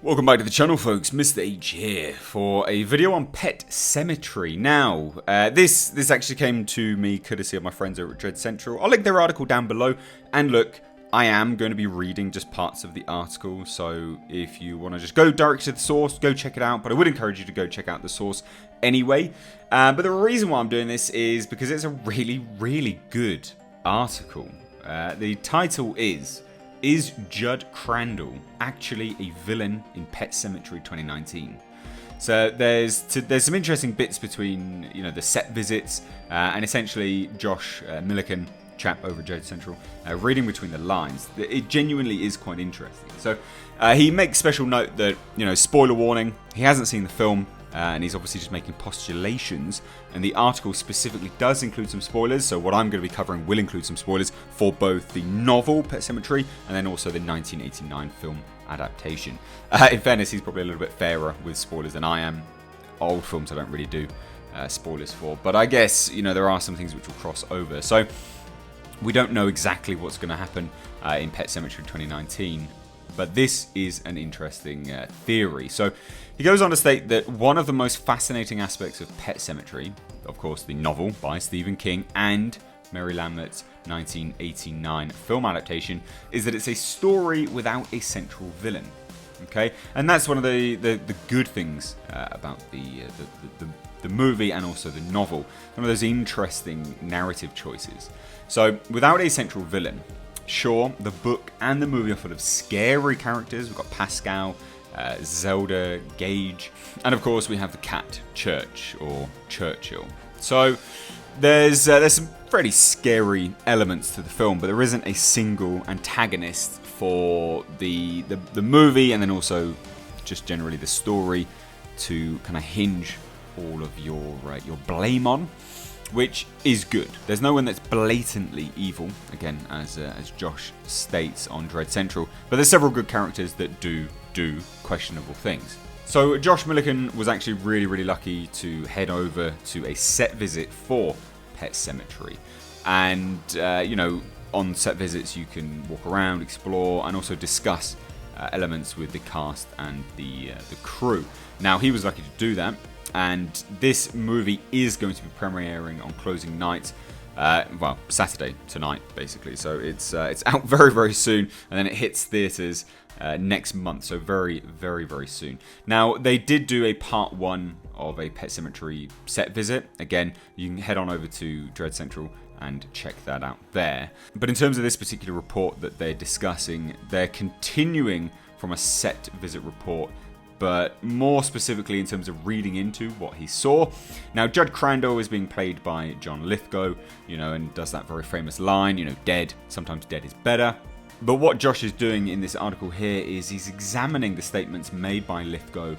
Welcome back to the channel, folks. Mr. H here for a video on Pet Sematary. Now, this actually came to me courtesy of my friends over at dreadcentral. I'll link their article down below. And look, I am going to be reading just parts of the article, so if you want to just go direct to the source, go check it out. But I would encourage you to go check out the source anyway. But the reason why I'm doing this is because it's a really good article. The title is Jud Crandall actually a villain in Pet Sematary 2019? So there's some interesting bits between the set visits and essentially Josh Milliken, chap over at dreadcentral, reading between the lines. It genuinely is quite interesting. So he makes special note that spoiler warning. He hasn't seen the film. And he's obviously just making postulations, and the article specifically does include some spoilers, so what I'm going to be covering will include some spoilers for both the novel Pet Sematary and then also the 1989 film adaptation. In fairness, he's probably a little bit fairer with spoilers than I am. Old films I don't really do spoilers for, but I guess there are some things which will cross over. So we don't know exactly what's going to happen in Pet Sematary 2019. But this is an interesting theory. So he goes on to state that one of the most fascinating aspects of Pet Sematary, of course the novel by Stephen King and Mary Lambert's 1989 film adaptation, is that it's a story without a central villain. Okay, and that's one of the good things about the movie and also the novel. One of those interesting narrative choices. So without a central villain. Sure, the book and the movie are full of scary characters. We've got Pascal, Zelda, Gage, and of course we have the cat, Church, or Churchill. So there's some fairly scary elements to the film, but there isn't a single antagonist for the movie, and then also just generally the story to kind of hinge all of your blame on. Which is good. There's no one that's blatantly evil, again, as Josh states on dreadcentral, but there's several good characters that do questionable things. So Josh Milliken was actually really lucky to head over to a set visit for Pet Sematary, and on set visits you can walk around, explore, and also discuss elements with the cast and the crew. Now he was lucky to do that. And this movie is going to be premiering on closing night, Saturday tonight, basically. So it's out very soon, and then it hits theaters next month. So very soon. Now they did do a part 1 of a Pet Sematary set visit. Again, you can head on over to dreadcentral and check that out there. But in terms of this particular report that they're discussing, they're continuing from a set visit report, but more specifically in terms of reading into what he saw. Now, Jud Crandall is being played by John Lithgow, and does that very famous line, dead, sometimes dead is better. But what Josh is doing in this article here is he's examining the statements made by Lithgow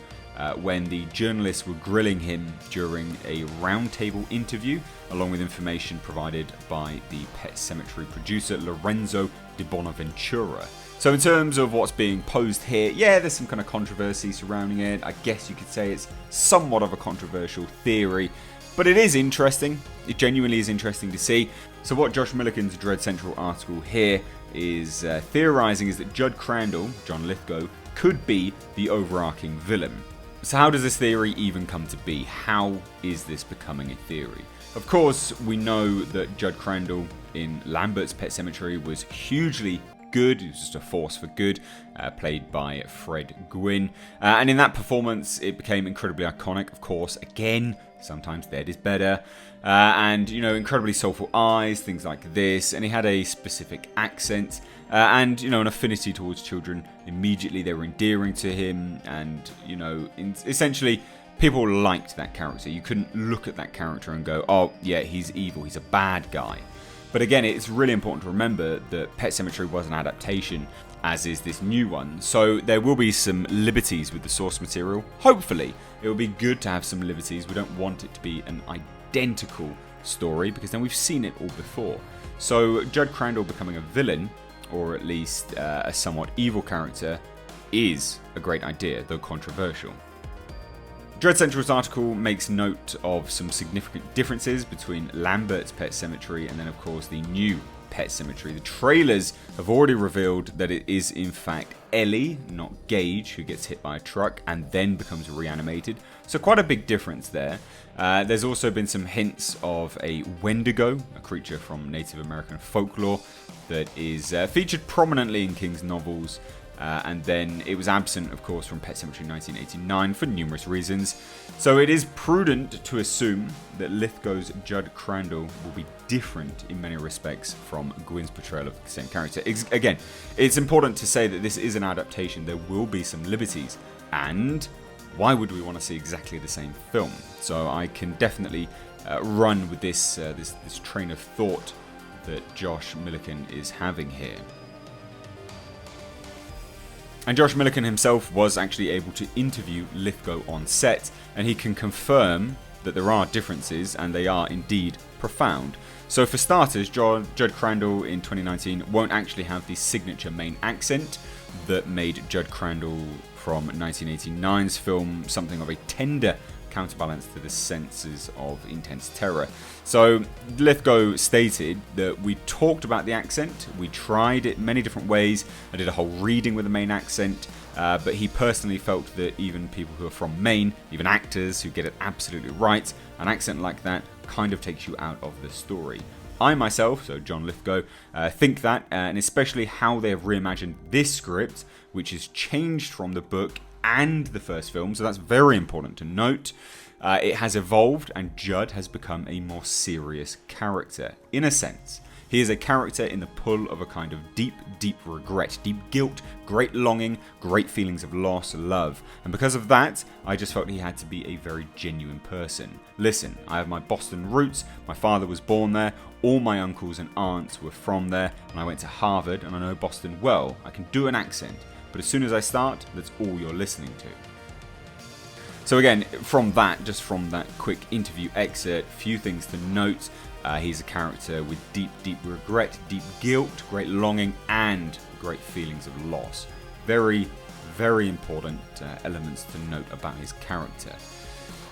when the journalists were grilling him during a roundtable interview, along with information provided by the Pet Sematary producer Lorenzo de Bonaventura. So in terms of what's being posed here, yeah, there's some kind of controversy surrounding it. I guess you could say it's somewhat of a controversial theory, but it is interesting. It genuinely is interesting to see. So what Josh Milliken's dreadcentral article here is theorizing is that Jud Crandall, John Lithgow, could be the overarching villain. So how does this theory even come to be? How is this becoming a theory? Of course, we know that Jud Crandall in Lambert's Pet Sematary was hugely good. He was just a force for good, played by Fred Gwynne. And in that performance, it became incredibly iconic. Of course, again, sometimes dead is better. And, incredibly soulful eyes, things like this. And he had a specific accent and, an affinity towards children. Immediately, they were endearing to him. And, essentially, people liked that character. You couldn't look at that character and go, oh, yeah, he's evil. He's a bad guy. But again, it's really important to remember that Pet Sematary was an adaptation, as is this new one. So there will be some liberties with the source material. Hopefully, it will be good to have some liberties. We don't want it to be an identical story, because then we've seen it all before. So Jud Crandall becoming a villain, or at least a somewhat evil character, is a great idea, though controversial. dreadcentral's article makes note of some significant differences between Lambert's Pet Sematary and then, of course, the new Pet Sematary. The trailers have already revealed that it is in fact Ellie, not Gage, who gets hit by a truck and then becomes reanimated. So quite a big difference there. There's also been some hints of a Wendigo, a creature from Native American folklore that is featured prominently in King's novels. And then it was absent, of course, from Pet Sematary 1989 for numerous reasons. So it is prudent to assume that Lithgow's Jud Crandall will be different in many respects from Gwyn's portrayal of the same character. Again, it's important to say that this is an adaptation. There will be some liberties, and why would we want to see exactly the same film? So I can definitely run with this train of thought that Josh Millican is having here. And Josh Millican himself was actually able to interview Lithgow on set, and he can confirm that there are differences, and they are indeed profound. So for starters, Jud Crandall in 2019 won't actually have the signature main accent that made Jud Crandall from 1989's film something of a tender counterbalance to the senses of intense terror. So Lithgow stated that we talked about the accent, we tried it many different ways, I did a whole reading with the main accent, but he personally felt that even people who are from Maine, even actors who get it absolutely right, an accent like that kind of takes you out of the story. I myself, so John Lithgow, think that, and especially how they have reimagined this script, which is changed from the book and the first film, so that's very important to note. It has evolved, and Jud has become a more serious character, in a sense. He is a character in the pull of a kind of deep, deep regret, deep guilt, great longing, great feelings of loss, love. And because of that, I just felt he had to be a very genuine person. Listen, I have my Boston roots, my father was born there, all my uncles and aunts were from there, and I went to Harvard, and I know Boston well. I can do an accent. But as soon as I start, that's all you're listening to. So again, from that quick interview excerpt, few things to note. He's a character with deep, deep regret, deep guilt, great longing, and great feelings of loss. Very, very important elements to note about his character.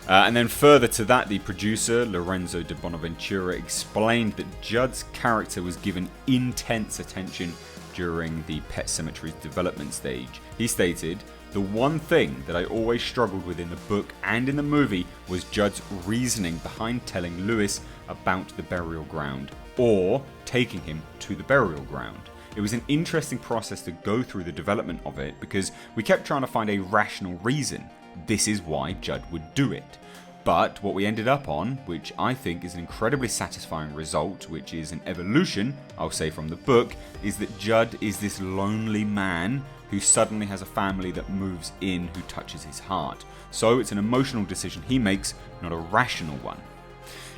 And then further to that, the producer, Lorenzo de Bonaventura, explained that Jud's character was given intense attention during the Pet Sematary's development stage. He stated, "The one thing that I always struggled with in the book and in the movie was Jud's reasoning behind telling Lewis about the burial ground, or taking him to the burial ground. It was an interesting process to go through the development of it, because we kept trying to find a rational reason. This is why Jud would do it. But what we ended up on, which I think is an incredibly satisfying result, which is an evolution, I'll say, from the book, is that Jud is this lonely man who suddenly has a family that moves in, who touches his heart. So it's an emotional decision he makes, not a rational one."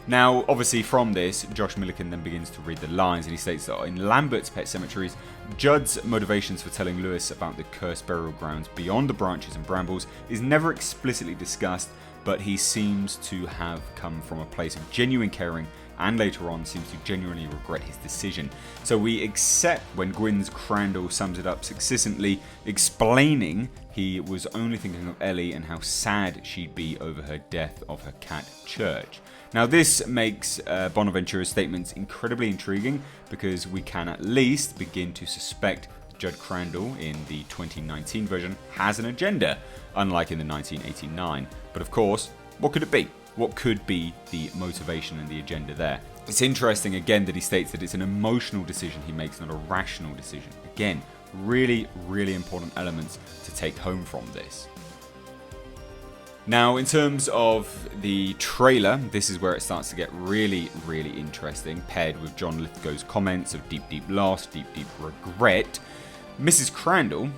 Now, obviously from this, Josh Millican then begins to read the lines, and he states that in Lambert's Pet Semataries, Jud's motivations for telling Lewis about the cursed burial grounds beyond the branches and brambles is never explicitly discussed, but he seems to have come from a place of genuine caring, and later on seems to genuinely regret his decision. So we accept when Gwyn's Crandall sums it up succinctly, explaining he was only thinking of Ellie and how sad she'd be over her death of her cat Church. Now this makes Bonaventura's statements incredibly intriguing, because we can at least begin to suspect Jud Crandall in the 2019 version has an agenda, unlike in the 1989. But of course, what could it be? What could be the motivation and the agenda there? It's interesting again that he states that it's an emotional decision he makes, not a rational decision. Again, really, really important elements to take home from this. Now, in terms of the trailer, this is where it starts to get really, really interesting, paired with John Lithgow's comments of deep, deep loss, deep, deep regret. Mrs. Crandall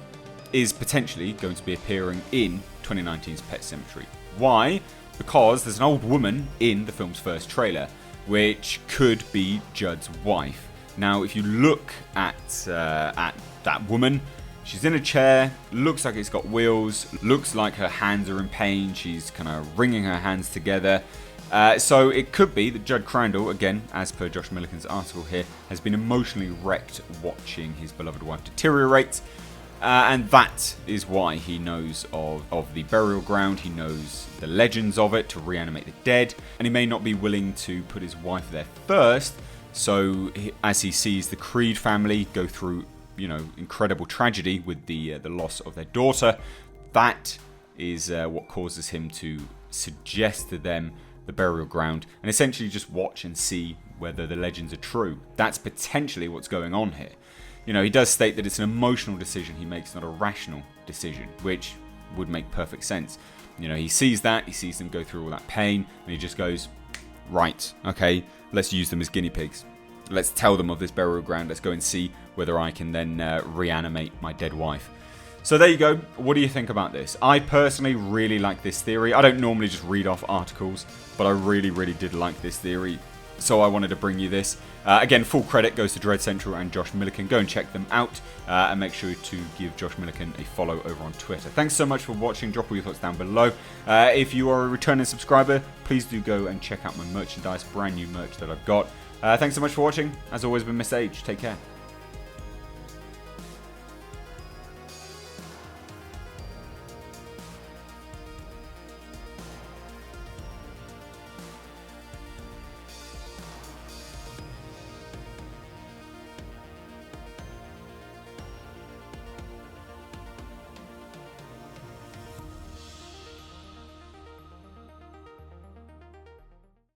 is potentially going to be appearing in 2019's Pet Sematary. Why? Because there's an old woman in the film's first trailer, which could be Jud's wife. Now, if you look at that woman, she's in a chair, looks like it's got wheels, looks like her hands are in pain, she's kind of wringing her hands together. So it could be that Jud Crandall, again, as per Josh Millican's article here, has been emotionally wrecked watching his beloved wife deteriorate. And that is why he knows of the burial ground, he knows the legends of it to reanimate the dead, and he may not be willing to put his wife there first, So as he sees the Creed family go through, incredible tragedy with the loss of their daughter, that is what causes him to suggest to them the burial ground and essentially just watch and see whether the legends are true. That's potentially what's going on here. He does state that it's an emotional decision he makes, not a rational decision, which would make perfect sense. He sees that, he sees them go through all that pain, and he just goes, right, okay, let's use them as guinea pigs. Let's tell them of this burial ground. Let's go and see whether I can then reanimate my dead wife. So there you go. What do you think about this? I personally really like this theory. I don't normally just read off articles, but I really, really did like this theory. So I wanted to bring you this. Again, full credit goes to dreadcentral and Josh Milliken. Go and check them out and make sure to give Josh Milliken a follow over on Twitter. Thanks so much for watching. Drop all your thoughts down below. If you are a returning subscriber, please do go and check out my merchandise, brand new merch that I've got. Thanks so much for watching. As always, been Mr. H. Take care.